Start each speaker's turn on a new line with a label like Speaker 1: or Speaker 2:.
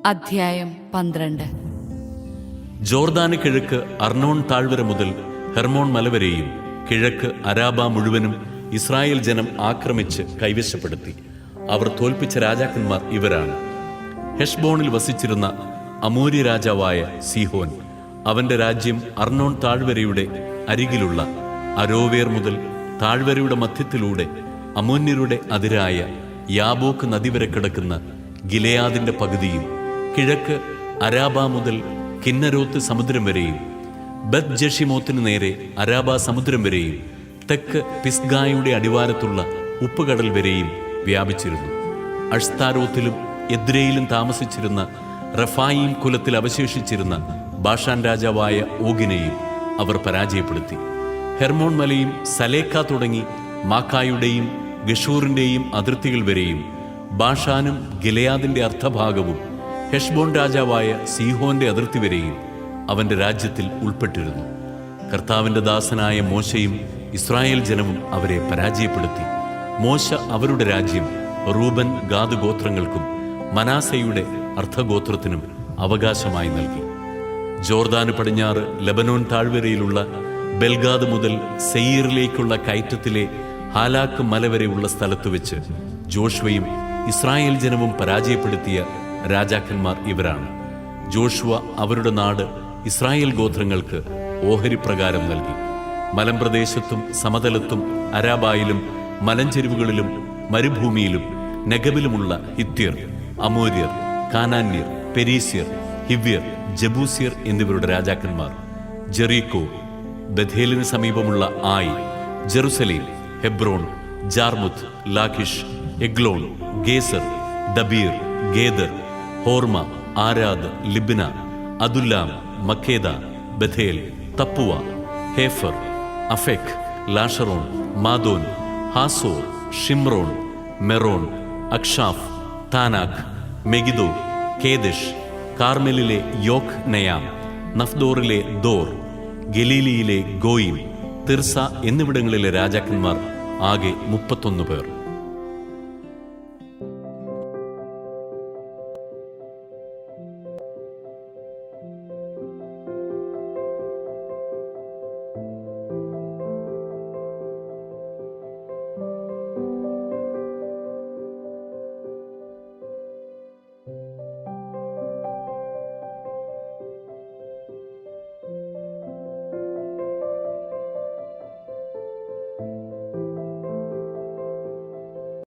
Speaker 1: അധ്യായം 12.
Speaker 2: ജോർദാന് കിഴക്ക് അർണോൺ താഴ്വര മുതൽ ഹെർമോൺ മല വരെയും കിഴക്ക് അരാബ മുഴുവനും ഇസ്രായേൽ ജനം ആക്രമിച്ച് കൈവശപ്പെടുത്തി. അവർ തോൽപ്പിച്ച രാജാക്കന്മാർ ഇവരാണ്: ഹെഷ്ബോണിൽ വസിച്ചിരുന്ന അമോര്യ രാജാവായ സീഹോൻ. അവന്റെ രാജ്യം അർണോൺ താഴ്വരയുടെ അരികിലുള്ള അരോവേർ മുതൽ താഴ്വരയുടെ മധ്യത്തിലൂടെ അമോന്യരുടെ അതിരായ യാബോക്ക് നദി വരെ കിടക്കുന്ന ഗിലെയാദിന്റെ പകുതിയും, കിഴക്ക് അരാബ മുതൽ കിന്നരോത്ത് സമുദ്രം വരെയും, ബത്ത് ജഷിമോത്തിന് നേരെ അരാബ സമുദ്രം വരെയും, തെക്ക് പിസ്ഗായുടെ അടിവാരത്തുള്ള ഉപ്പുകടൽ വരെയും വ്യാപിച്ചിരുന്നു. അഷ്താരോത്തിലും എദ്രയിലും താമസിച്ചിരുന്ന റഫായീം കുലത്തിൽ അവശേഷിച്ചിരുന്ന ബാഷാൻ രാജാവായ ഓഗിനെയും അവർ പരാജയപ്പെടുത്തി. ഹെർമോൺ മലയും സലേക്ക തുടങ്ങി മാക്കായുടെയും ഗഷൂറിന്റെയും അതിർത്തികൾ വരെയും, ബാഷാനും ഗിലെയാദിന്റെ അർദ്ധഭാഗവും ഹെഷ്ബോൺ രാജാവായ സീഹോന്റെ അതിർത്തി വരെയും അവന്റെ രാജ്യത്തിൽ ഉൾപ്പെട്ടിരുന്നു. കർത്താവിന്റെ ദാസനായ മോശയും ഇസ്രായേൽ ജനവും അവരെ പരാജയപ്പെടുത്തി. മോശ അവരുടെ രാജ്യം റൂബൻ ഗാദ് ഗോത്രങ്ങൾക്കും മനാസയുടെ അർദ്ധഗോത്രത്തിനും അവകാശമായി നൽകി. ജോർദാന് പടിഞ്ഞാറ് ലബനോൻ താഴ്വരയിലുള്ള ബെൽഗാദ് മുതൽ സെയീറിലേക്കുള്ള കയറ്റത്തിലെ ഹാലാക്ക് മല വരെയുള്ള സ്ഥലത്ത് വെച്ച് ജോഷുവയും ഇസ്രായേൽ ജനവും പരാജയപ്പെടുത്തിയ രാജാക്കന്മാർ ഇവരാണ്. ജോഷുവ അവരുടെ നാട് ഇസ്രായേൽ ഗോത്രങ്ങൾക്ക് ഓഹരി പ്രകാരം നൽകി. മലമ്പ്രദേശത്തും സമതലത്തും അരാബായിലും മലഞ്ചെരിവുകളിലും മരുഭൂമിയിലും നെഗബിലുമുള്ള ഹിത്യർ, അമോര്യർ, കാനാന്യർ, പെരീസ്യർ, ഹിവ്യർ, ജബൂസ്യർ എന്നിവരുടെ രാജാക്കന്മാർ. ജെറീക്കോ, ബഥേലിന് സമീപമുള്ള ആയി, Jerusalem, Hebron, Jarmuth, Lachish, Eglon, Gezer, Debir, Geder, Hormah, Arad, Libnah, Adullam, Makkedah, Bethel, Tappuah, Hepher, Aphek, Lasharon, Madon, Hazor, Shimron, Meron, Achshaph, Taanach, Megiddo, Kedesh, കാർമെലിലെ യോക് നയാം, നഫ്ദോറിലെ ദോർ, ഗലീലിയിലെ ഗോയിം, തിർസ എന്നിവിടങ്ങളിലെ രാജാക്കന്മാർ ആകെ 31 പേർ.